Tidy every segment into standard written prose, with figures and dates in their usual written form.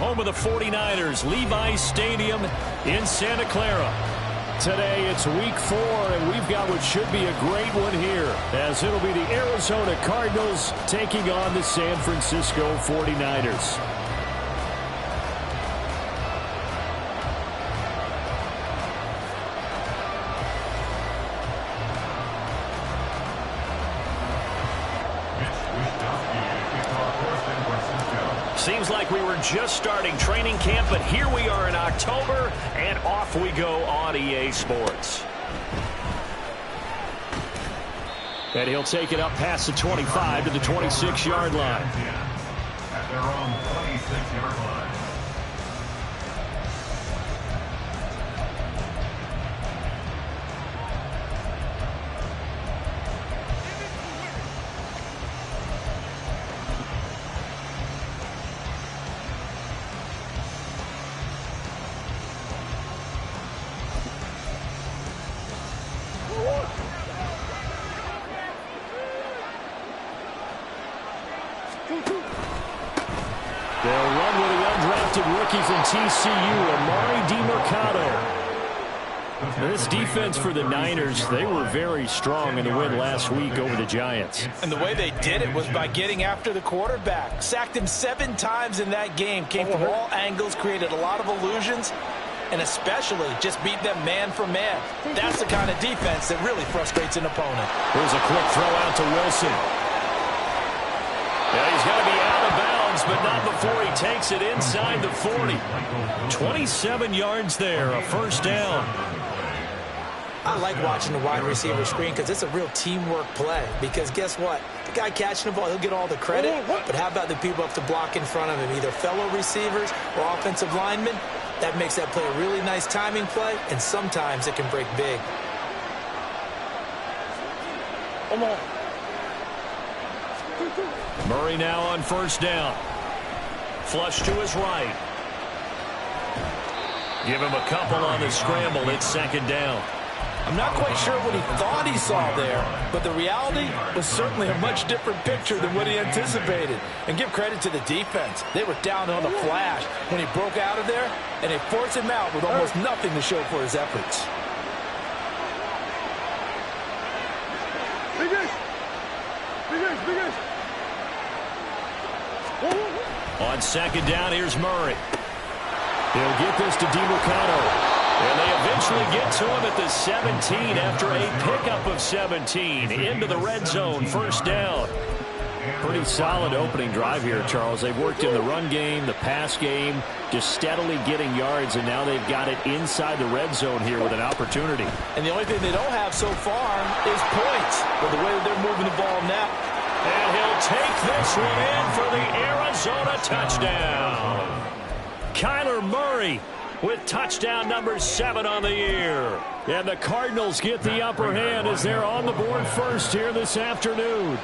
home of the 49ers, Levi's Stadium in Santa Clara. Today it's week 4, and we've got what should be a great one here, as it'll be the Arizona Cardinals taking on the San Francisco 49ers. Seems like we were just starting training camp, but here we are in October, and off we go on EA Sports. And he'll take it up past the 25 to the 26-yard line. At their own 26-yard line. They'll run with the undrafted rookie from TCU, Amari DiMercato. This defense for the Niners, they were very strong in the win last week over the Giants. And the way they did it was by getting after the quarterback. Sacked him 7 times in that game. Came from all angles, created a lot of illusions, and especially just beat them man for man. That's the kind of defense that really frustrates an opponent. Here's a quick throw out to Wilson. Yeah, he's got to be out of bounds, but not before he takes it inside the 40. 27 yards there, a first down. I like watching the wide receiver screen because it's a real teamwork play. Because guess what? The guy catching the ball, he'll get all the credit. But how about the people up to block in front of him, either fellow receivers or offensive linemen? That makes that play a really nice timing play, and sometimes it can break big. Come on. Murray now on first down. Flush to his right. Give him a couple on the scramble. It's second down. I'm not quite sure what he thought he saw there, but the reality was certainly a much different picture than what he anticipated. And give credit to the defense. They were down on the flash when he broke out of there, and they forced him out with almost nothing to show for his efforts. On second down, here's Murray. He'll get this to DiMercato. And they eventually get to him at the 17 after a pickup of 17 into the red zone, first down. Pretty solid opening drive here, Charles. They've worked in the run game, the pass game, just steadily getting yards, and now they've got it inside the red zone here with an opportunity. And the only thing they don't have so far is points. But the way that they're moving the ball now. And he'll take this one in for the Arizona touchdown. Kyler Murray with touchdown number 7 on the year. And the Cardinals get the upper hand as they're on the board first here this afternoon.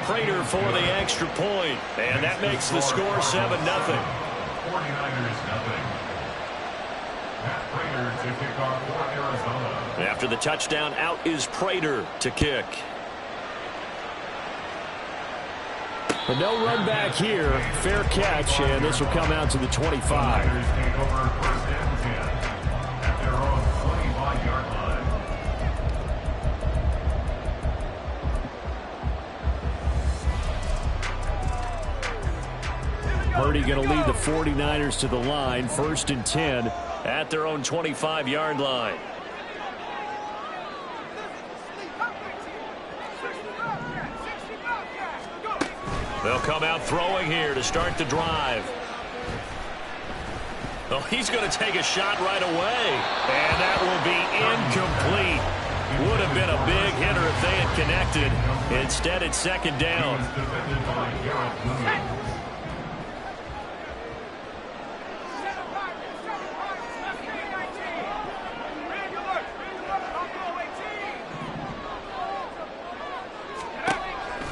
Prater for the extra point, and that makes the score 7-0. 49ers nothing. Matt Prater to kick off for Arizona. After the touchdown, out is Prater to kick. But no run back here. Fair catch, and this will come out to the 25. Niners take over first and 10 at their own 25-yard line. Purdy going to lead the 49ers to the line, first and 10 at their own 25-yard line. They'll come out throwing here to start the drive. Oh, he's going to take a shot right away. And that will be incomplete. Would have been a big hitter if they had connected. Instead, it's second down.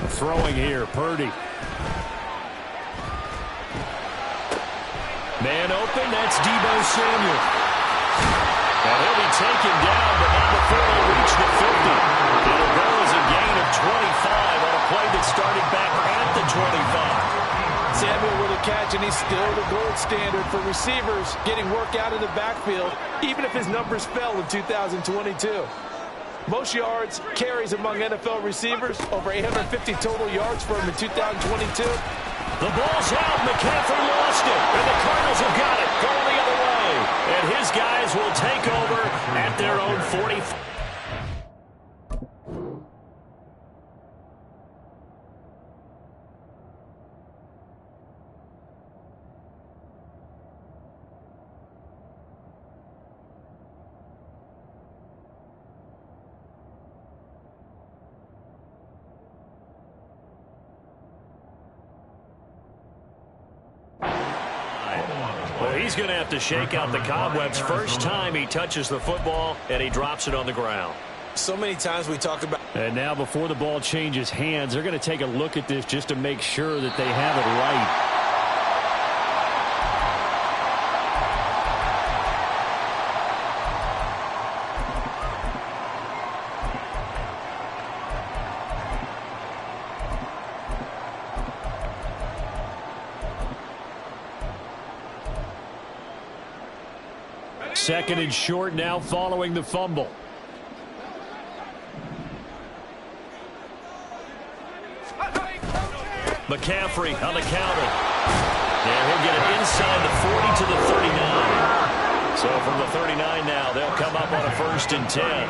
Throwing here, Purdy. Man open, that's Deebo Samuel. And he'll be taken down, but not before they reach Coach, and he's still the gold standard for receivers getting work out of the backfield, even if his numbers fell in 2022. Most yards, carries among NFL receivers, over 850 total yards for him in 2022. The ball's out. McCaffrey lost it, and the Cardinals have got it going the other way. And his guys will take over at their own 40. Well, he's going to have to shake out the cobwebs first time he touches the football, and he drops it on the ground. So many times we talk about... And now before the ball changes hands, they're going to take a look at this just to make sure that they have it right. Second and short now following the fumble. McCaffrey on the counter. And he'll get it inside the 40 to the 39. So from the 39 now, they'll come up on a 1st and 10.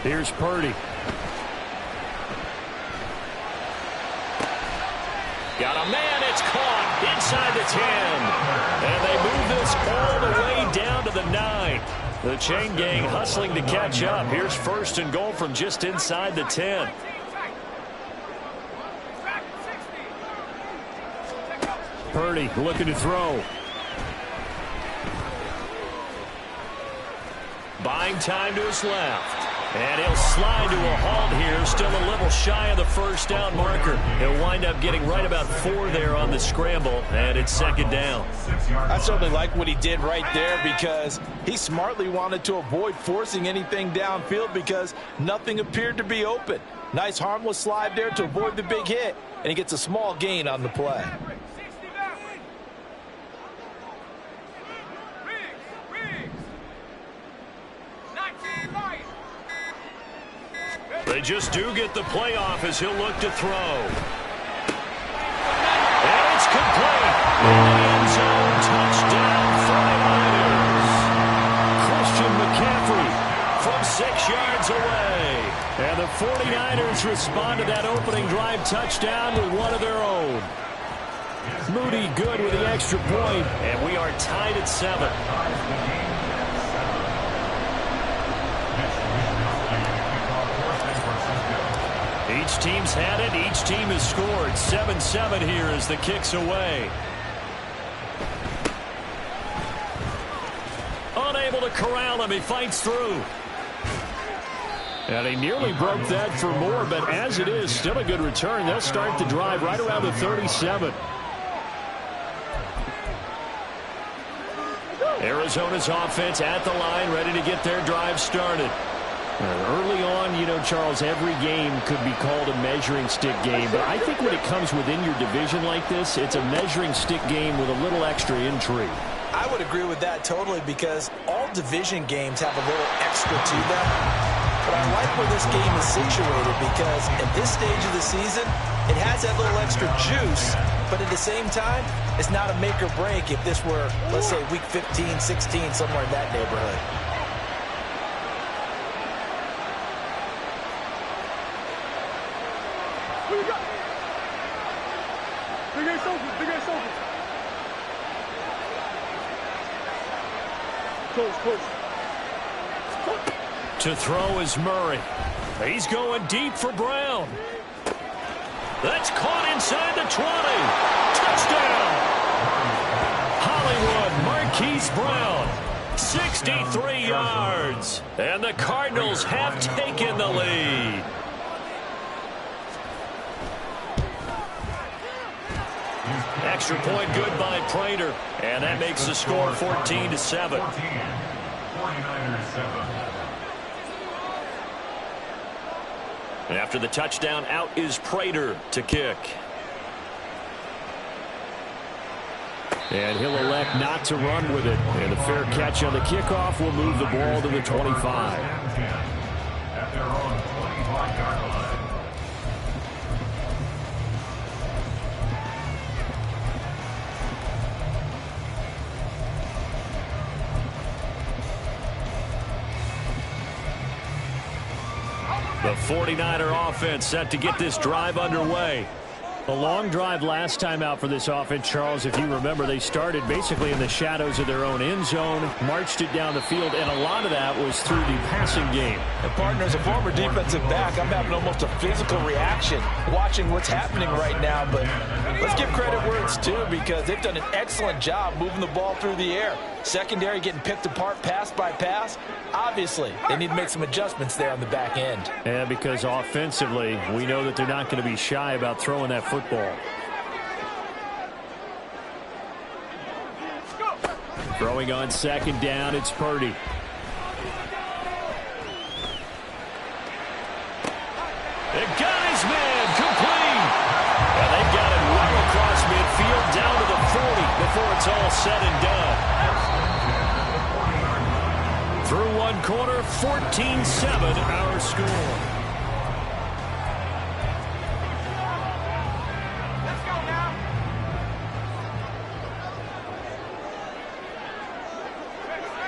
Here's Purdy. Got a man, it's caught inside the 10. And they move this all the way down to the 9. The chain gang hustling to catch up. Here's 1st and goal from just inside the 10. Purdy looking to throw. Buying time to his left. And he'll slide to a halt here, still a little shy of the 1st down marker. He'll wind up getting right about 4 there on the scramble, and it's 2nd down. I certainly like what he did right there because he smartly wanted to avoid forcing anything downfield because nothing appeared to be open. Nice harmless slide there to avoid the big hit, and he gets a small gain on the play. They just do get the playoff as he'll look to throw. And it's complete. In the end zone, touchdown, 49ers. Christian McCaffrey from 6 yards away. And the 49ers respond to that opening drive touchdown with one of their own. Moody good with the extra point, and we are tied at 7. Each team's had it. Each team has scored. 7-7 here as the kick's away. Unable to corral him. He fights through. And he nearly broke that for more, but as it is, still a good return. They'll start the drive right around the 37. Arizona's offense at the line, ready to get their drive started. Early on, you know, Charles, every game could be called a measuring stick game. But I think when it comes within your division like this, it's a measuring stick game with a little extra intrigue. I would agree with that totally because all division games have a little extra to them. But I like where this game is situated because at this stage of the season, it has that little extra juice. But at the same time, it's not a make or break if this were, let's say, week 15, 16, somewhere in that neighborhood. To throw is Murray. He's going deep for Brown. That's caught inside the 20. Touchdown! Hollywood Marquise Brown. 63 yards. And the Cardinals have taken the lead. Extra point good by Prater. And that makes the score 14-7. 49ers 7. After the touchdown, out is Prater to kick. And he'll elect not to run with it. And a fair catch on the kickoff will move the ball to the 25. At their own 25-yard line. The 49er offense set to get this drive underway. A long drive last time out for this offense, Charles. If you remember, they started basically in the shadows of their own end zone, marched it down the field, and a lot of that was through the passing game. And partner, as a former defensive back, I'm having almost a physical reaction watching what's happening right now. But let's give credit where it's due, because they've done an excellent job moving the ball through the air. Secondary getting picked apart pass by pass. Obviously, they need to make some adjustments there on the back end. And because offensively, we know that they're not going to be shy about throwing that football. Throwing on second down, it's Purdy. It got his man complete. And they've got it well across midfield down to the 40 before it's all said and done. Through one quarter, 14-7 our score.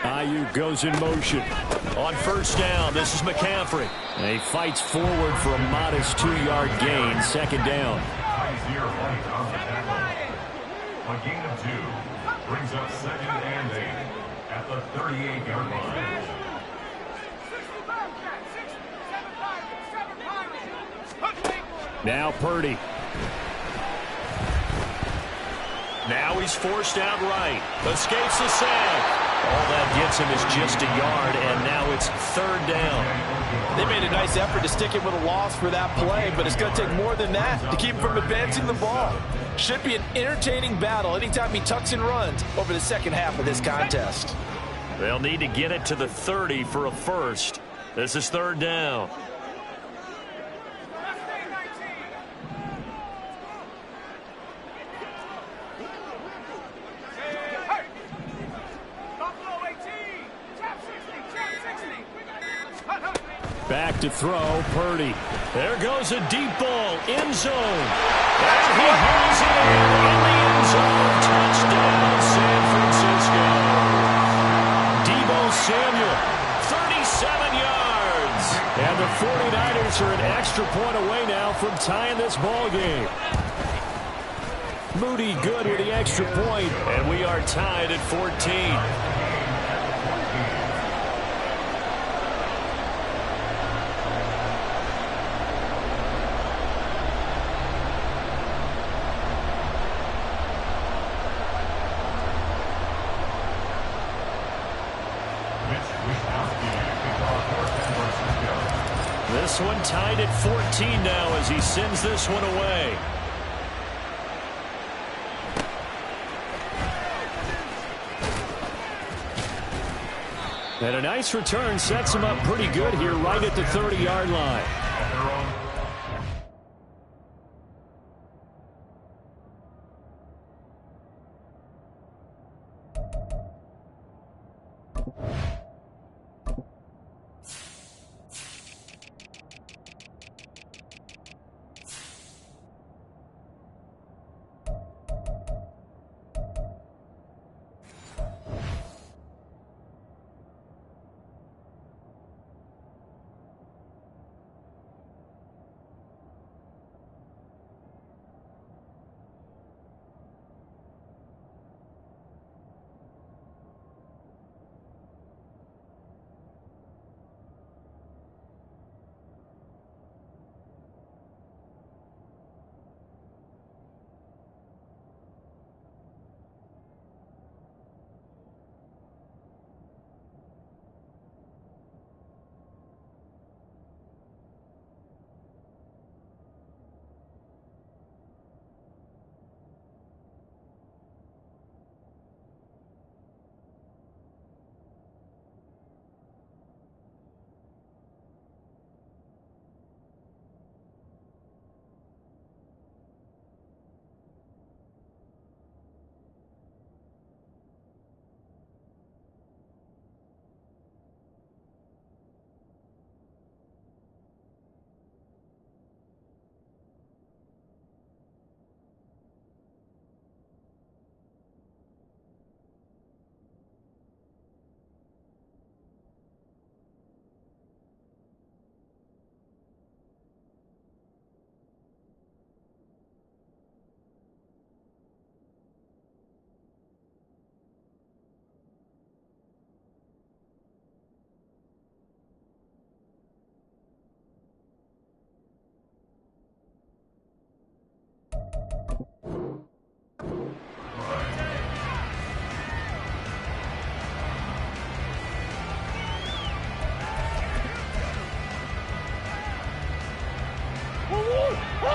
Ayuk goes in motion. On first down, this is McCaffrey. And he fights forward for a modest 2-yard gain, second down. High-zero fight on the tackle. A gain of 2 brings up 2nd and 8 at the 38-yard line. Now Purdy. Now he's forced out right. Escapes the sack. All that gets him is just a yard, and now it's third down. They made a nice effort to stick him with a loss for that play, but it's going to take more than that to keep him from advancing the ball. Should be an entertaining battle anytime he tucks and runs over the second half of this contest. They'll need to get it to the 30 for a first. This is third down. Back to throw, Purdy. There goes a deep ball, end zone. And he hauls it in the end zone. Touchdown, San Francisco. Deebo Samuel, 37 yards. And the 49ers are an extra point away now from tying this ball game. Moody good with the extra point. And we are tied at 14. This one tied at 14 now as he sends this one away. And a nice return sets him up pretty good here right at the 30-yard line.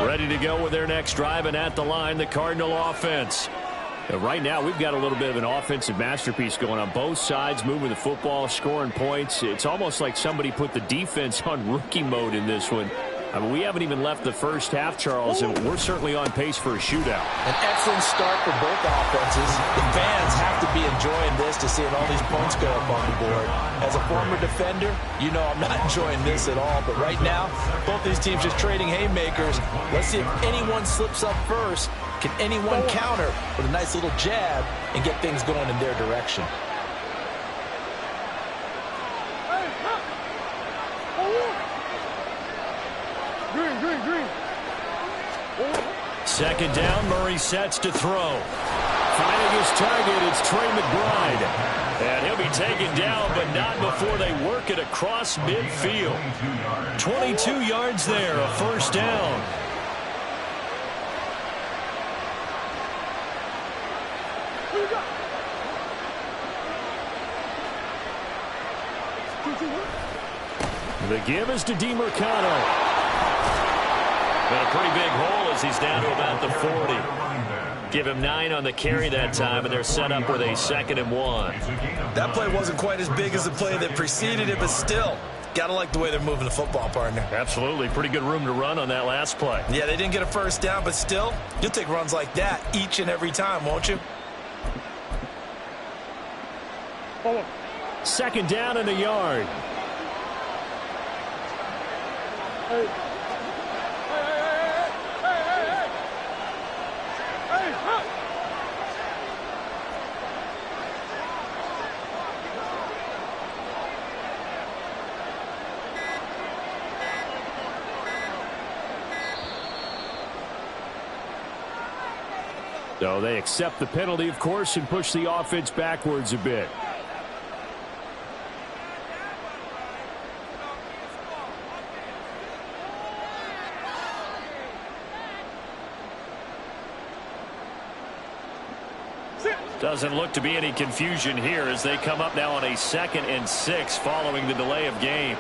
Ready to go with their next drive, and at the line, the Cardinal offense. Right now, we've got a little bit of an offensive masterpiece going on. Both sides moving the football, scoring points. It's almost like somebody put the defense on rookie mode in this one. I mean, we haven't even left the first half, Charles, and we're certainly on pace for a shootout. An excellent start for both offenses. The fans have to be enjoying this to seeing all these points go up on the board. As a former defender, you know I'm not enjoying this at all. But right now, both these teams just trading haymakers. Let's see if anyone slips up first. Can anyone counter with a nice little jab and get things going in their direction? Second down, Murray sets to throw. Finding his target, it's Trey McBride. And he'll be taken down, but not before they work it across midfield. 22 yards there, a first down. The give is to DeMarcano. But a pretty big hole as he's down to about the 40. Give him 9 on the carry that time, and they're set up with a 2nd and 1. That play wasn't quite as big as the play that preceded it, but still, gotta like the way they're moving the football, partner. Absolutely. Pretty good room to run on that last play. Yeah, they didn't get a first down, but still, you'll take runs like that each and every time, won't you? 2nd down and a yard. So they accept the penalty, of course, and push the offense backwards a bit. Doesn't look to be any confusion here as they come up now on a 2nd and 6 following the delay of game.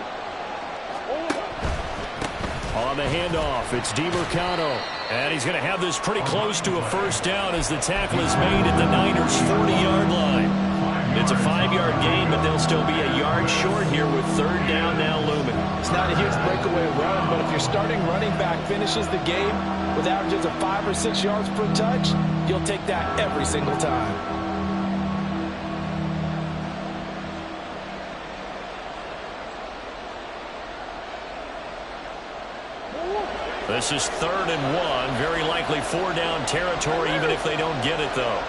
On the handoff, it's DeMarcano. And he's going to have this pretty close to a first down as the tackle is made at the Niners' 40-yard line. It's a 5-yard gain, but they'll still be a yard short here with 3rd down now looming. It's not a huge breakaway run, but if your starting running back finishes the game with averages of 5 or 6 yards per touch, you'll take that every single time. This is 3rd and 1. Very likely 4-down territory, even if they don't get it, though.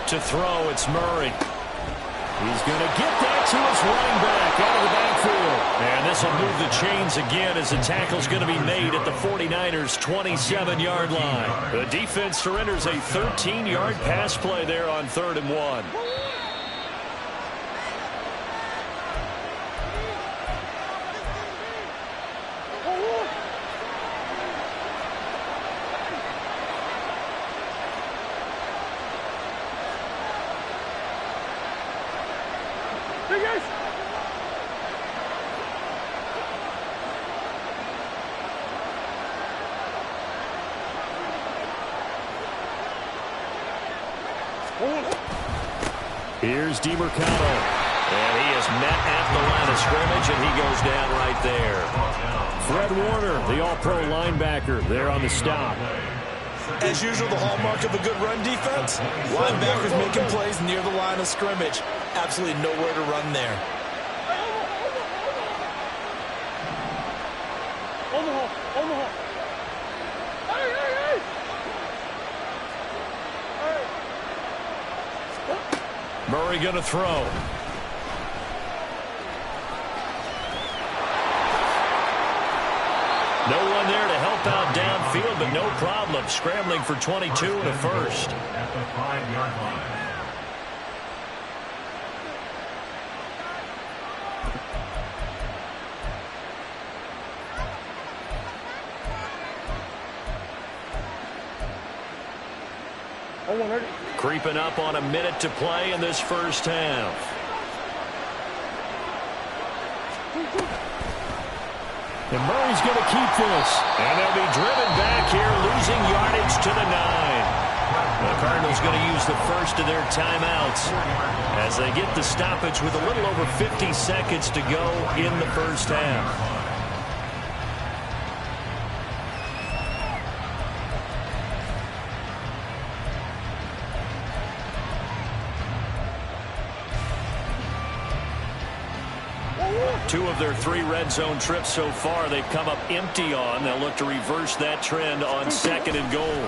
To throw, it's Murray. He's going to get that to his running back out of the backfield. And this will move the chains again as the tackle's going to be made at the 49ers' 27-yard line. The defense surrenders a 13-yard pass play there on 3rd and 1. Here's DeMarcano. And he is met at the line of scrimmage, and he goes down right there. Fred Warner, the all-pro linebacker, there on the stop. As usual, the hallmark of a good run defense, linebackers making plays near the line of scrimmage. Absolutely nowhere to run there. Murray going to throw. No one there to help out downfield, but no problem. Scrambling for 22 and a first. At the 5-yard line. Creeping up on a minute to play in this first half. And Murray's going to keep this. And they'll be driven back here, losing yardage to the 9. The Cardinals going to use the first of their timeouts as they get the stoppage with a little over 50 seconds to go in the first half. Two of their 3 red zone trips so far they've come up empty on. They'll look to reverse that trend on 2nd and goal.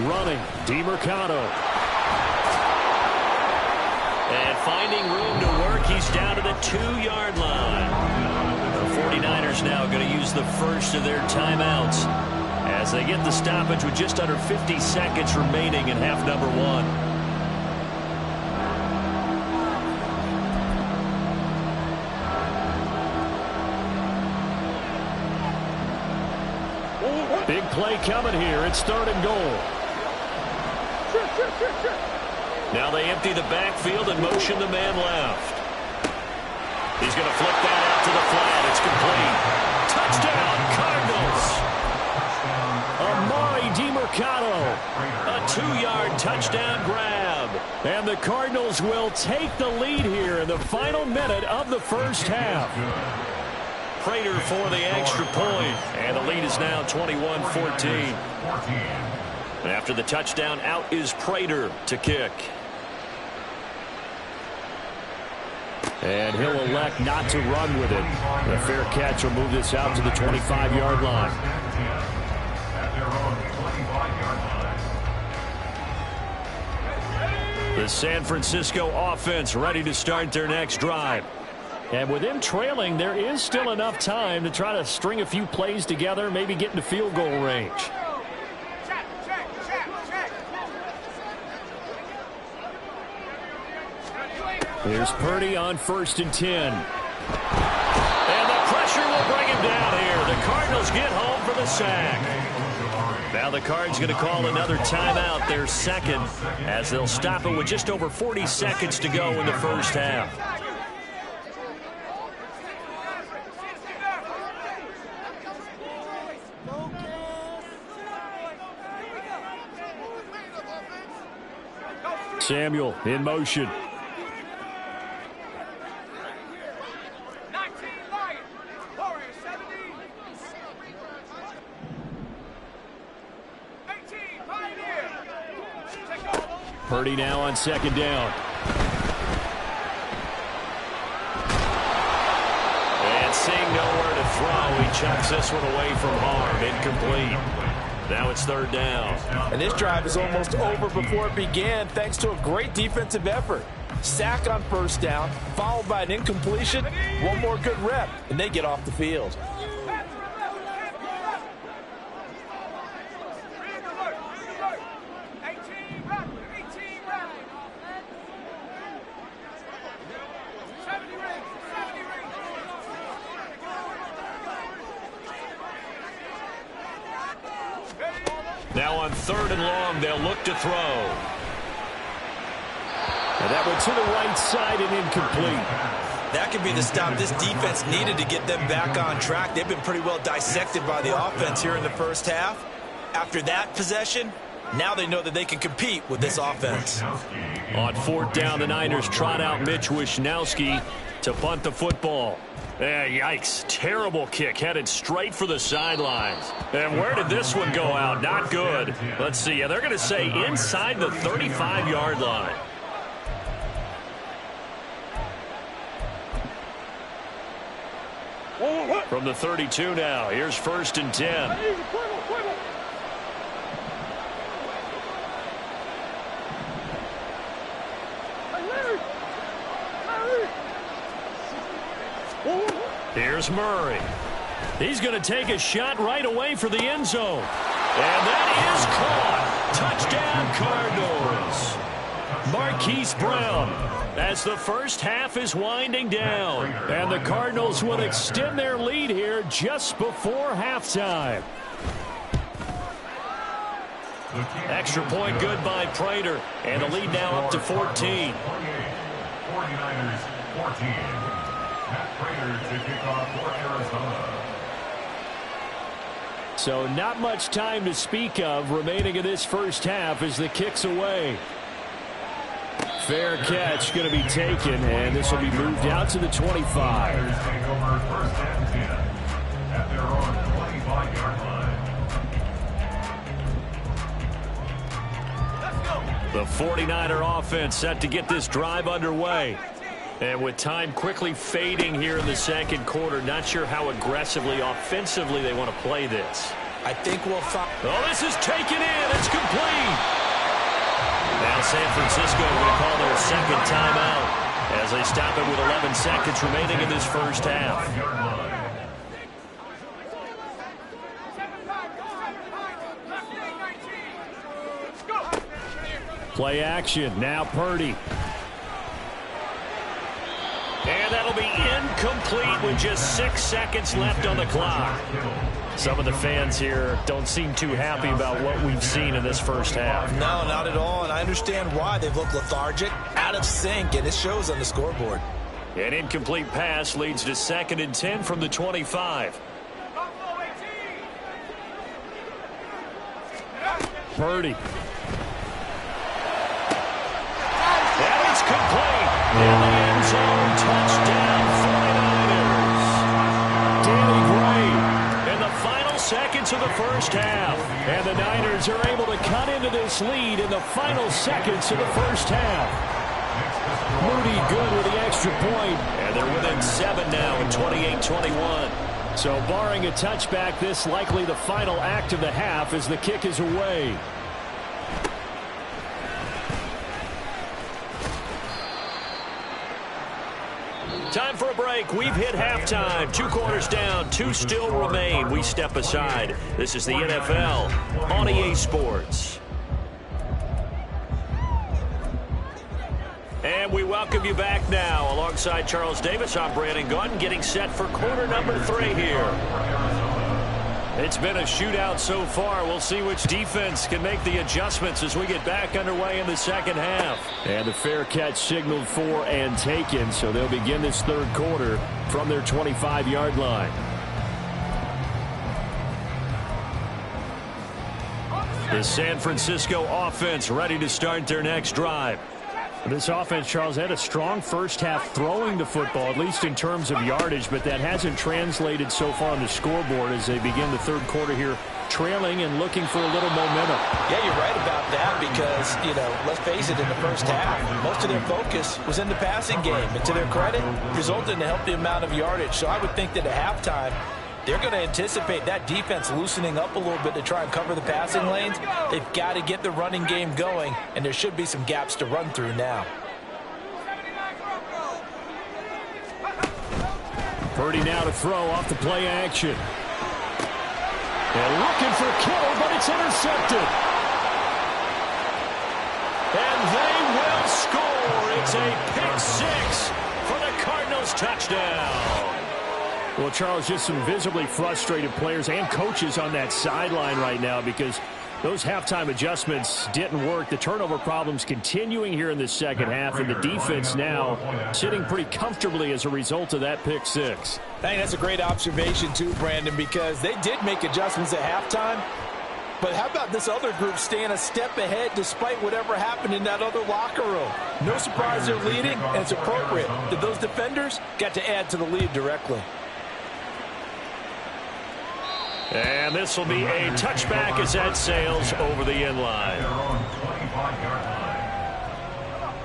Running, DeMercado. And finding room to work, he's down to the 2-yard line. The 49ers now going to use the first of their timeouts as they get the stoppage with just under 50 seconds remaining in half number 1. Big play coming here. It's 3rd and goal. Now they empty the backfield and motion the man left. He's going to flip that out to the flat. It's complete. Touchdown, Cardinals. Amari DeMercado. A 2-yard touchdown grab. And the Cardinals will take the lead here in the final minute of the first half. Prater for the extra point, and the lead is now 21-14. After the touchdown, out is Prater to kick. And he'll elect not to run with it. The fair catch will move this out to the 25-yard line. The San Francisco offense ready to start their next drive. And with them trailing, there is still enough time to try to string a few plays together, maybe get into field goal range. Here's Purdy on 1st and 10. And the pressure will bring him down here. The Cardinals get home for the sack. Now the Cards going to call another timeout, their 2nd, as they'll stop it with just over 40 seconds to go in the first half. Samuel in motion. Purdy now on 2nd down. And seeing nowhere to throw, he chucks this one away from harm. Incomplete. Now it's 3rd down. And this drive is almost over before it began thanks to a great defensive effort. Sack on 1st down, followed by an incompletion. One more good rep, and they get off the field. Now on 3rd and long, they'll look to throw. And that one to the right side and incomplete. That could be the stop this defense needed to get them back on track. They've been pretty well dissected by the offense here in the first half. After that possession, now they know that they can compete with this offense. On 4th down, the Niners trot out Mitch Wishnowsky to punt the football. Yikes. Terrible kick headed straight for the sidelines. And where did this one go out? Not good. Let's see. Yeah, they're going to say inside the 35-yard line. From the 32 now. Here's 1st and 10. Here's Murray. He's going to take a shot right away for the end zone. And that is caught. Touchdown, Cardinals. Marquise Brown as the first half is winding down. And the Cardinals will extend their lead here just before halftime. Extra point good by Prater. And the lead now up to 14. 49ers 14. Matt Prater to kick off for Arizona. So not much time to speak of remaining in this first half as the kick's away. Fair catch going to be taken, and this will be moved out to the 25. At their own 25-yard line. The 49er offense set to get this drive underway. And with time quickly fading here in the second quarter, not sure how aggressively, offensively they want to play this. I think we'll find... Oh, this is taken in. It's complete. Now San Francisco going to call their second timeout as they stop it with 11 seconds remaining in this first half. Play action. Now Purdy. And that'll be incomplete with just 6 seconds left on the clock. Some of the fans here don't seem too happy about what we've seen in this first half. No, not at all, and I understand why. They've looked lethargic, out of sync, and it shows on the scoreboard. An incomplete pass leads to 2nd and 10 from the 25. Purdy. And it's complete. In the end zone, touchdown 49ers. Danny Gray in the final seconds of the first half. And the Niners are able to cut into this lead in the final seconds of the first half. Moody good with the extra point. And they're within 7 now at 28-21. So barring a touchback, this likely the final act of the half as the kick is away. Time for a break. We've hit halftime. 2 quarters down. 2 still remain. We step aside. This is the NFL on EA Sports. And we welcome you back now. Alongside Charles Davis, I'm Brandon Gaudin, getting set for quarter number 3 here. It's been a shootout so far. We'll see which defense can make the adjustments as we get back underway in the second half. And the fair catch signaled for and taken, so they'll begin this third quarter from their 25-yard line. The San Francisco offense ready to start their next drive. This offense, Charles, had a strong first half throwing the football, at least in terms of yardage, but that hasn't translated so far on the scoreboard as they begin the third quarter here, trailing and looking for a little momentum. Yeah, you're right about that because, let's face it, in the first half, most of their focus was in the passing game. And to their credit, resulted in a healthy amount of yardage. So I would think that at halftime, they're going to anticipate that defense loosening up a little bit to try and cover the passing lanes. They've got to get the running game going, and there should be some gaps to run through now. Purdy now to throw off the play action. And looking for Kittle, but it's intercepted. And they will score. It's a pick 6 for the Cardinals touchdown. Well, Charles, just some visibly frustrated players and coaches on that sideline right now because those halftime adjustments didn't work. The turnover problems continuing here in the second half, and the defense now sitting pretty comfortably as a result of that pick 6. I think that's a great observation too, Brandon, because they did make adjustments at halftime. But how about this other group staying a step ahead despite whatever happened in that other locker room? No surprise they're leading, and it's appropriate that those defenders got to add to the lead directly. And this will be a touchback as that sails over the end line.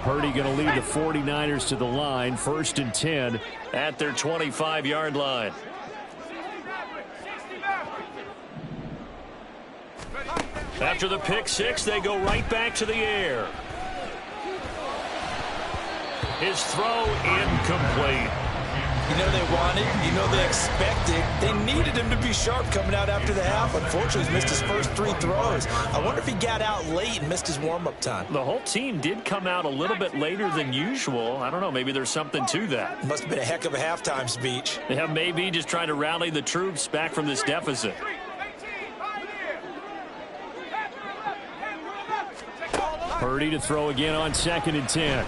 Purdy going to lead the 49ers to the line, 1st and 10 at their 25-yard line. After the pick 6, they go right back to the air. His throw incomplete. They wanted, they expected. They needed him to be sharp coming out after the half. Unfortunately, he's missed his first 3 throws. I wonder if he got out late and missed his warm-up time. The whole team did come out a little bit later than usual. I don't know, maybe there's something to that. Must have been a heck of a halftime speech. Yeah, maybe just trying to rally the troops back from this deficit. Purdy to throw again on 2nd and 10.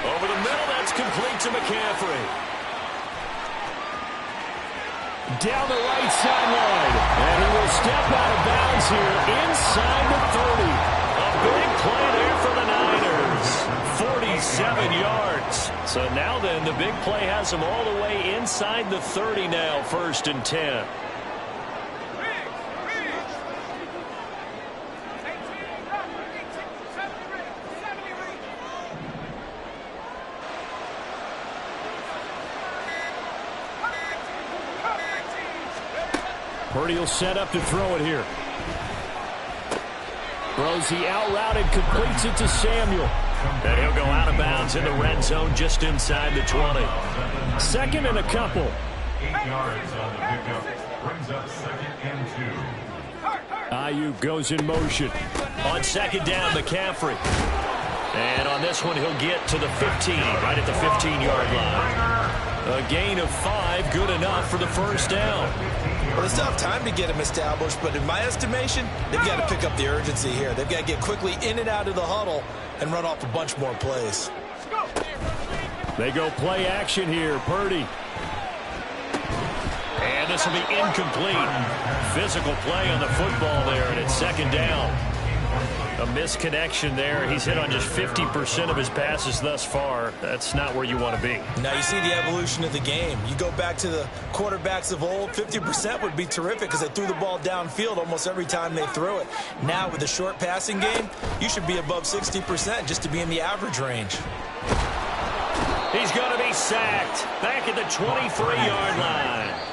Over the middle, that's complete to McCaffrey. down the right sideline. And he will step out of bounds here inside the 30. A big play there for the Niners. 47 yards. So now then, the big play has him all the way inside the 30 now, 1st and 10. Purdy will set up to throw it here. Throws the out route and completes it to Samuel. And he'll go out of bounds in the red zone just inside the 20. 2nd and a couple. 8 yards on the pickup. Brings up 2nd and 2. Ayuk goes in motion. On 2nd down, McCaffrey. And on this one, he'll get to the 15, right at the 15-yard line. A gain of 5, good enough for the 1st down. Well, they still have time to get him established, but in my estimation, they've got to pick up the urgency here. They've got to get quickly in and out of the huddle and run off a bunch more plays. They go play action here. Purdy. And this will be incomplete. Physical play on the football there, and it's 2nd down. A misconnection there. He's hit on just 50% of his passes thus far. That's not where you want to be. Now you see the evolution of the game. You go back to the quarterbacks of old, 50% would be terrific because they threw the ball downfield almost every time they threw it. Now with the short passing game, you should be above 60% just to be in the average range. He's going to be sacked back at the 23-yard line.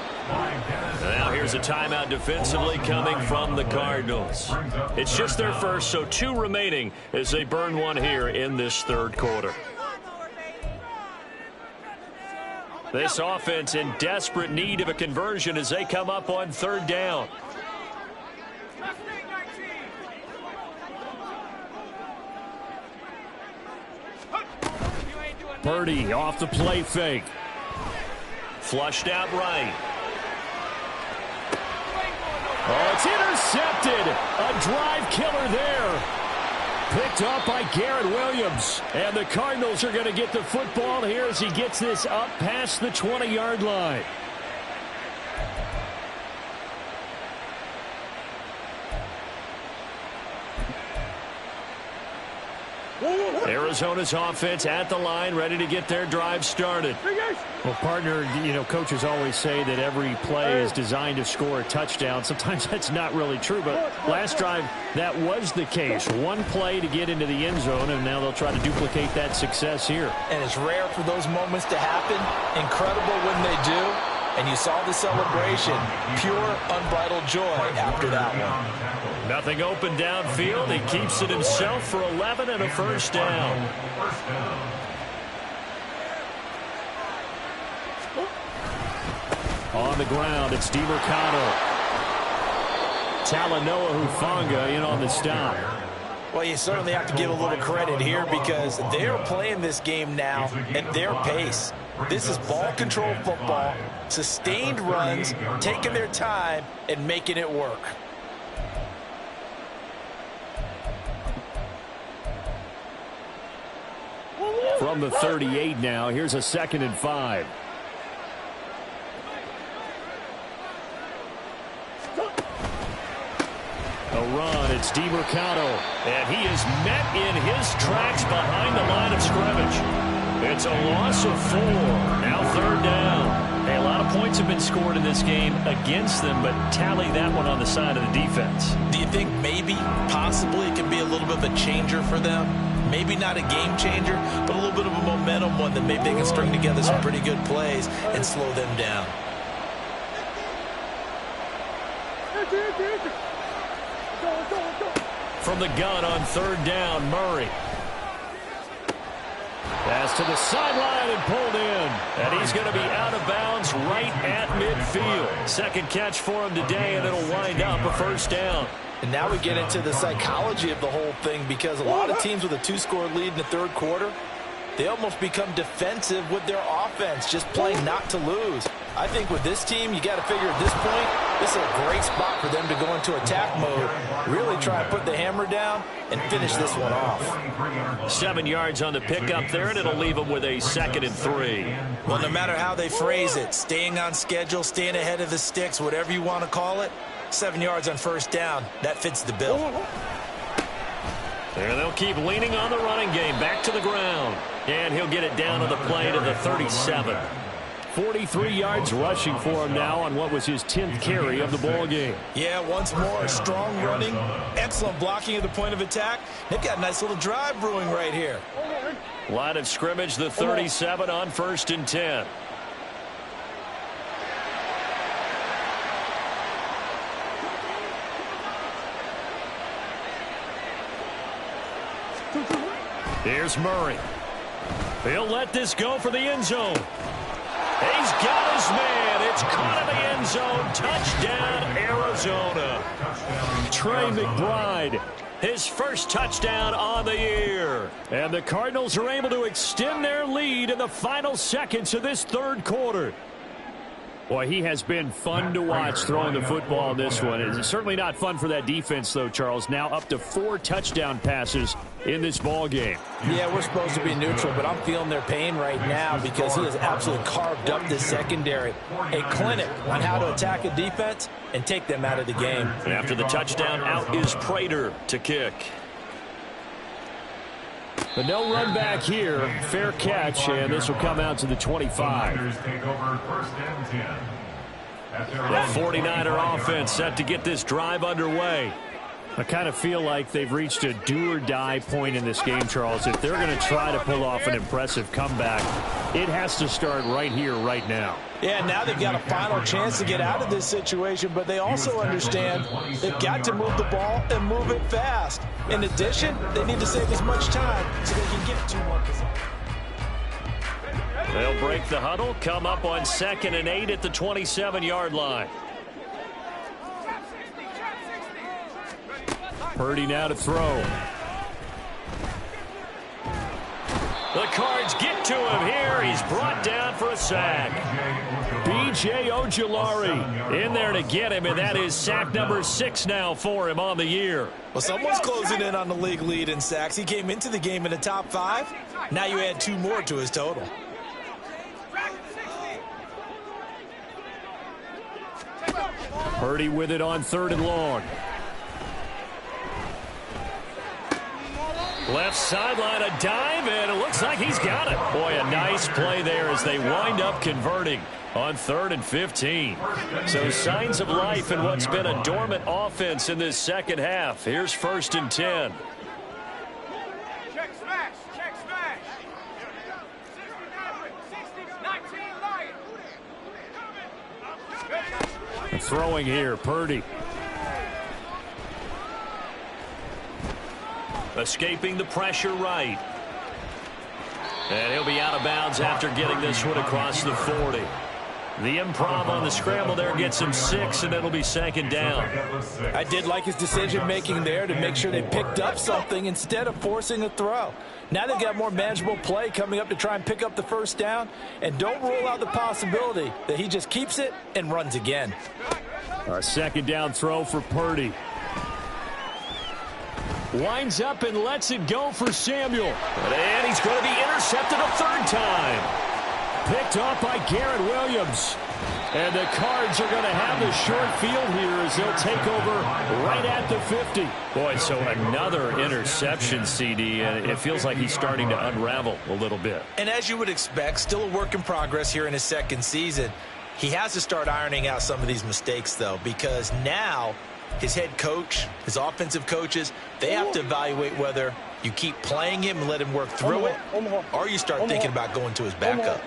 Now here's a timeout defensively coming from the Cardinals. It's just their first, so 2 remaining as they burn one here in this 3rd quarter. This offense in desperate need of a conversion as they come up on 3rd down. Purdy off the play fake. Flushed out right. Oh, it's intercepted. A drive killer there. Picked up by Garrett Williams. And the Cardinals are going to get the football here as he gets this up past the 20-yard line. Arizona's offense at the line, ready to get their drive started. Well, partner, coaches always say that every play is designed to score a touchdown. Sometimes that's not really true, but last drive, that was the case. One play to get into the end zone, and now they'll try to duplicate that success here. And it's rare for those moments to happen. Incredible when they do. And you saw the celebration. Pure, unbridled joy after that one. Nothing open downfield. He keeps it himself for 11 and a 1st down. On the ground, it's DeMercado. Talanoa Hufanga in on the stop. Well, you certainly have to give a little credit here because they're playing this game now at their pace. This is ball control football, sustained runs, taking their time, and making it work. From the 38 now, here's a 2nd and 5. A run, it's DeMercado. And he is met in his tracks behind the line of scrimmage. It's a loss of 4. Now 3rd down. Hey, a lot of points have been scored in this game against them, but tally that one on the side of the defense. Do you think maybe, possibly, it can be a little bit of a changer for them? Maybe not a game changer, but a little bit of a momentum one that maybe they can string together some pretty good plays and slow them down. From the gun on 3rd down, Murray. Pass to the sideline and pulled in. And he's going to be out of bounds right at midfield. 2nd catch for him today, and it'll wind up a 1st down. And now we get into the psychology of the whole thing because a lot of teams with a 2-score lead in the 3rd quarter, they almost become defensive with their offense, just playing not to lose. I think with this team, you got to figure at this point, this is a great spot for them to go into attack mode, really try and put the hammer down and finish this one off. 7 yards on the pickup there, and it'll leave them with a 2nd and 3. Well, no matter how they phrase it, staying on schedule, staying ahead of the sticks, whatever you want to call it, 7 yards on first down, that fits the bill. There they'll keep leaning on the running game, back to the ground. And he'll get it down on the play to the 37. 43 yards rushing for him now on what was his 10th carry of the ball game. Yeah, once more, strong running, excellent blocking at the point of attack. They've got a nice little drive brewing right here. Line of scrimmage, the 37 on 1st and 10. Here's Murray. He'll let this go for the end zone. He's got his man. It's caught in the end zone. Touchdown, Arizona. Trey McBride, his first touchdown on the year. And the Cardinals are able to extend their lead in the final seconds of this third quarter. Boy, he has been fun to watch throwing the football in this one. It's certainly not fun for that defense, though, Charles. Now up to 4 touchdown passes in this ball game. Yeah, we're supposed to be neutral, but I'm feeling their pain right now because he has absolutely carved up this secondary. A clinic on how to attack a defense and take them out of the game. And after the touchdown, out is Prater to kick. But no run back here. Fair catch, and this will come out to the 25. The 49er offense set to get this drive underway. I kind of feel like they've reached a do-or-die point in this game, Charles. If they're going to try to pull off an impressive comeback, it has to start right here, right now. Yeah, now they've got a final chance to get out of this situation, but they also understand they've got to move the ball and move it fast. In addition, they need to save as much time so they can get 2-1 possession. They'll break the huddle, come up on 2nd and 8 at the 27-yard line. Purdy now to throw. The Cards get to him here. He's brought down for a sack. B.J. Ojulari in there to get him, and that is sack number 6 now for him on the year. Well, someone's closing in on the league lead in sacks. He came into the game in the top 5. Now you add 2 more to his total. Purdy with it on 3rd and long. Left sideline, a dive, and it looks like he's got it. Boy, a nice play there as they wind up converting on 3rd and 15. So signs of life in what's been a dormant offense in this second half. Here's 1st and 10. Check smash, check smash. 19 Throwing here, Purdy. Escaping the pressure right. And he'll be out of bounds after getting this one across the 40. The improv on the scramble there gets him 6, and it'll be 2nd down. I did like his decision-making there to make sure they picked up something instead of forcing a throw. Now they've got more manageable play coming up to try and pick up the first down, and don't rule out the possibility that he just keeps it and runs again. A 2nd down throw for Purdy. Winds up and lets it go for Samuel. And he's going to be intercepted a 3rd time. Picked off by Garrett Williams. And the Cards are going to have the short field here as they'll take over right at the 50. Boy, so another interception, CD, and it feels like he's starting to unravel a little bit. And as you would expect, still a work in progress here in his 2nd season. He has to start ironing out some of these mistakes, though, because now his head coach, his offensive coaches, they have to evaluate whether you keep playing him and let him work through it, or you start thinking about going to his backup.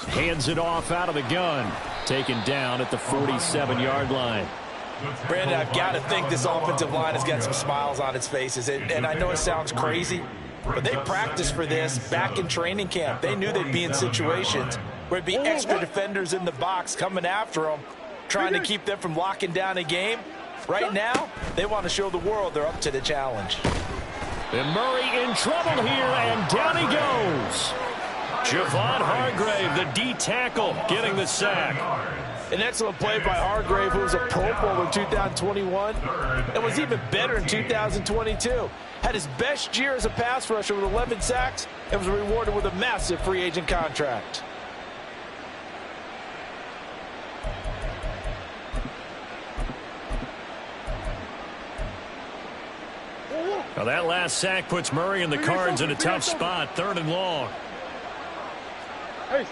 Hands it off out of the gun. Taken down at the 47-yard line. Brandon, I've got to think this offensive line has got some smiles on its faces. And I know it sounds crazy, but they practiced for this back in training camp. They knew they'd be in situations where it'd be extra defenders in the box coming after them, trying to keep them from locking down a game. Right now, they want to show the world they're up to the challenge. And Murray in trouble here, and down he goes. Javon Hargrave, the D tackle, getting the sack. An excellent play by Hargrave, who was a Pro Bowl in 2021 and was even better in 2022. Had his best year as a pass rusher with 11 sacks and was rewarded with a massive free agent contract. Now that last sack puts Murray and the Cards in a tough spot, 3rd and long. Hey.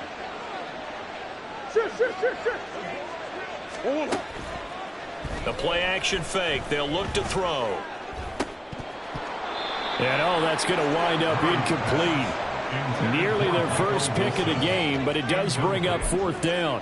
Sit. The play action fake. They'll look to throw. And that's going to wind up incomplete. Nearly their first pick of the game, but it does bring up 4th down.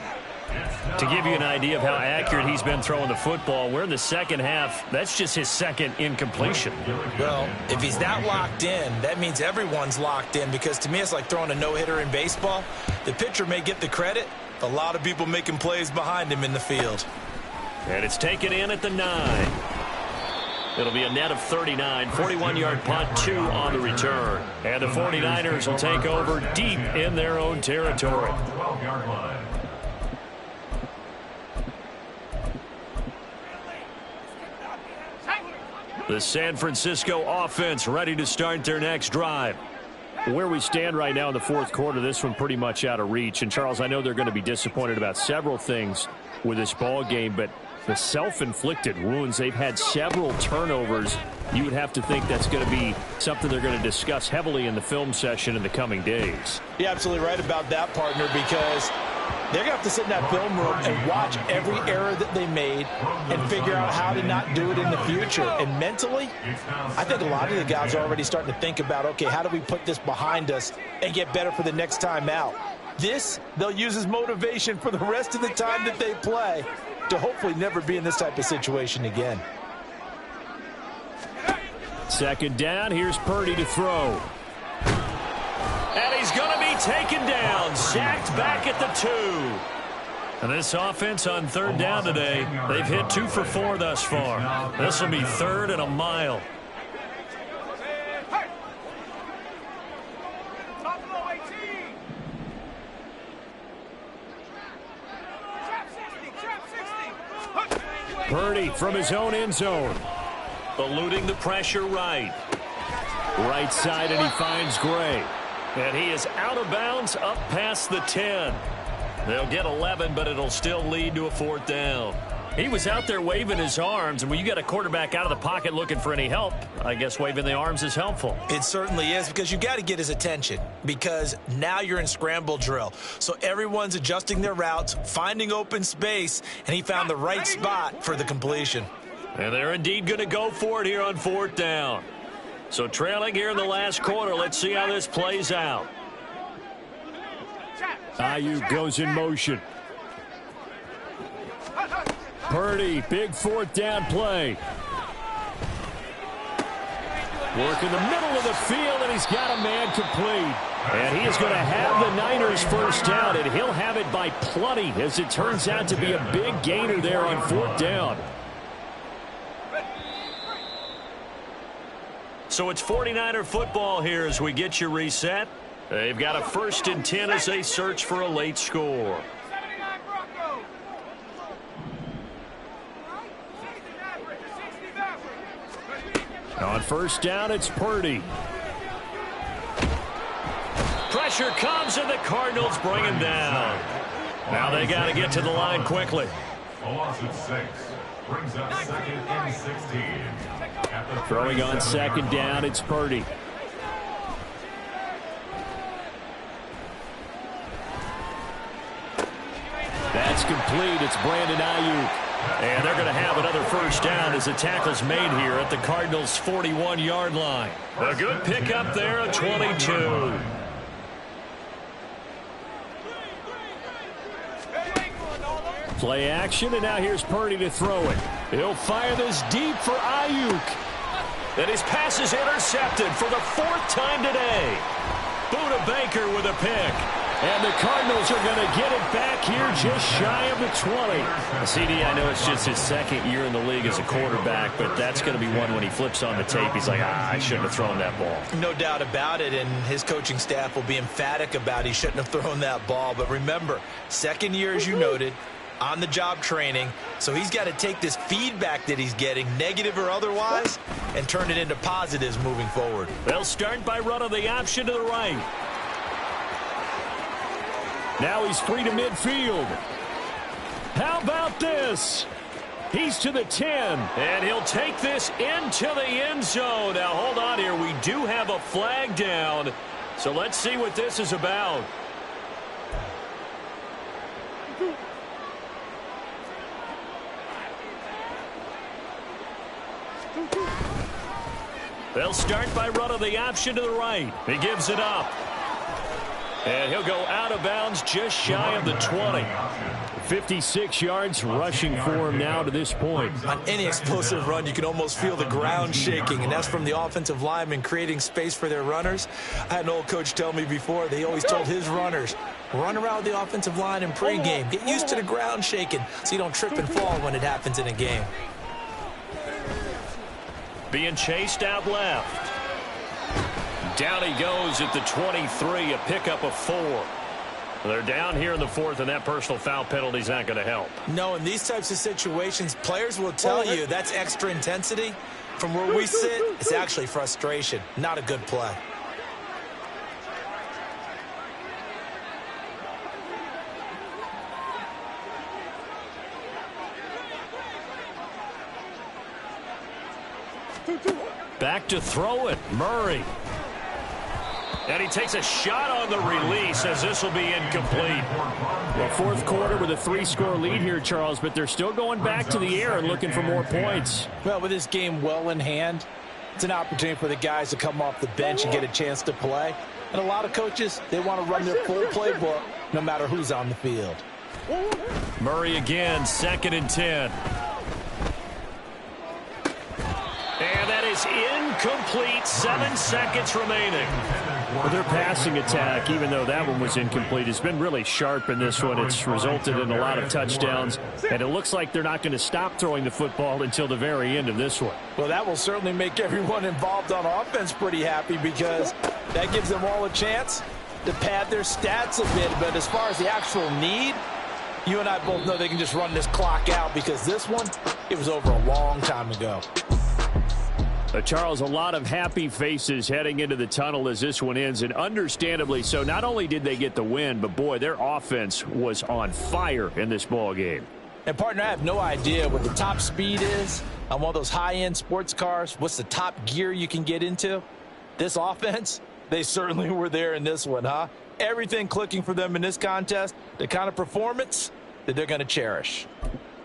To give you an idea of how accurate he's been throwing the football, we're in the second half. That's just his 2nd incompletion. Well, if he's that locked in, that means everyone's locked in, because to me it's like throwing a no-hitter in baseball. The pitcher may get the credit, a lot of people making plays behind him in the field. And it's taken in at the 9. It'll be a net of 39, 41-yard punt, 2 on the return. And the 49ers will take over deep in their own territory. 12-yard line. The San Francisco offense ready to start their next drive. Where we stand right now in the 4th quarter, this one pretty much out of reach. And, Charles, I know they're going to be disappointed about several things with this ball game, but the self-inflicted wounds, they've had several turnovers. You would have to think that's going to be something they're going to discuss heavily in the film session in the coming days. You're absolutely right about that, partner, because they're going to have to sit in that film room and watch every error that they made and figure out how to not do it in the future. And mentally, I think a lot of the guys are already starting to think about, okay, how do we put this behind us and get better for the next time out? This, they'll use as motivation for the rest of the time that they play to hopefully never be in this type of situation again. 2nd down, here's Purdy to throw. And he's going to be taken down, sacked back at the 2. And this offense on 3rd down today, they've hit 2 for 4 thus far. This will be 3rd and a mile. Purdy from his own end zone. Eluding the pressure right. Right side, and he finds Gray. And he is out of bounds up past the 10. They'll get 11, but it'll still lead to a 4th down. He was out there waving his arms, and when you got a quarterback out of the pocket looking for any help, I guess waving the arms is helpful. It certainly is, because you got to get his attention, because now you're in scramble drill. So everyone's adjusting their routes, finding open space, and he found the right spot for the completion. And they're indeed going to go for it here on 4th down. So trailing here in the last quarter, let's see how this plays out. Ayuk goes in motion. Purdy, big 4th down play. Work in the middle of the field, and he's got a man complete. And he is going to have the Niners first down, and he'll have it by plenty, as it turns out to be a big gainer there on 4th down. So it's 49er football here as we get you reset. They've got a 1st and 10 as they search for a late score. On 1st down, it's Purdy. Pressure comes, and the Cardinals bring him down. Now they got to get to the line quickly. A loss of 6 brings up 2nd and 16. Throwing on 2nd down, it's Purdy. That's complete. It's Brandon Ayuk. And they're going to have another 1st down as the tackle's made here at the Cardinals' 41-yard line. A good pickup there at 22. Play action, and now here's Purdy to throw it. He'll fire this deep for Ayuk. And his pass is intercepted for the 4th time today. Buda Baker with a pick. And the Cardinals are going to get it back here just shy of the 20. CD, I know it's just his second year in the league as a quarterback, but that's going to be one when he flips on the tape. He's like, I shouldn't have thrown that ball. No doubt about it, and his coaching staff will be emphatic about he shouldn't have thrown that ball. But remember, second year, as you noted, on-the-job training, so he's got to take this feedback that he's getting, negative or otherwise, and turn it into positives moving forward. They'll start by running the option to the right. Now he's free to midfield. How about this? He's to the 10. And he'll take this into the end zone. Now, hold on here. We do have a flag down. So let's see what this is about. They'll start by running the option to the right. He gives it up. And he'll go out of bounds just shy of the 20. 56 yards rushing for him now to this point. On any explosive run, you can almost feel the ground shaking, and that's from the offensive linemen creating space for their runners. I had an old coach tell me before, they always told his runners, run around the offensive line in pregame. Get used to the ground shaking so you don't trip and fall when it happens in a game. Being chased out left. Down he goes at the 23, a pickup of 4. They're down here in the 4th, and that personal foul penalty is not going to help. No, in these types of situations, players will tell you that's extra intensity. From where we sit, it's actually frustration, not a good play. Back to throw it, Murray. And he takes a shot on the release as this will be incomplete. Well, fourth quarter with a 3-score lead here, Charles, but they're still going back to the air and looking for more points. Well, with this game well in hand, it's an opportunity for the guys to come off the bench and get a chance to play. And a lot of coaches, they want to run their full playbook no matter who's on the field. Murray again, 2nd and 10. And that is incomplete. 7 seconds remaining. Well, their passing attack, even though that one was incomplete, has been really sharp in this one. It's resulted in a lot of touchdowns, and it looks like they're not going to stop throwing the football until the very end of this one. Well, that will certainly make everyone involved on offense pretty happy because that gives them all a chance to pad their stats a bit. But as far as the actual need, you and I both know they can just run this clock out because this one, it was over a long time ago. Charles, a lot of happy faces heading into the tunnel as this one ends, and understandably so. Not only did they get the win, but, boy, their offense was on fire in this ball game. And, partner, I have no idea what the top speed is on one of those high-end sports cars. What's the top gear you can get into? This offense, they certainly were there in this one, huh? Everything clicking for them in this contest, the kind of performance that they're going to cherish.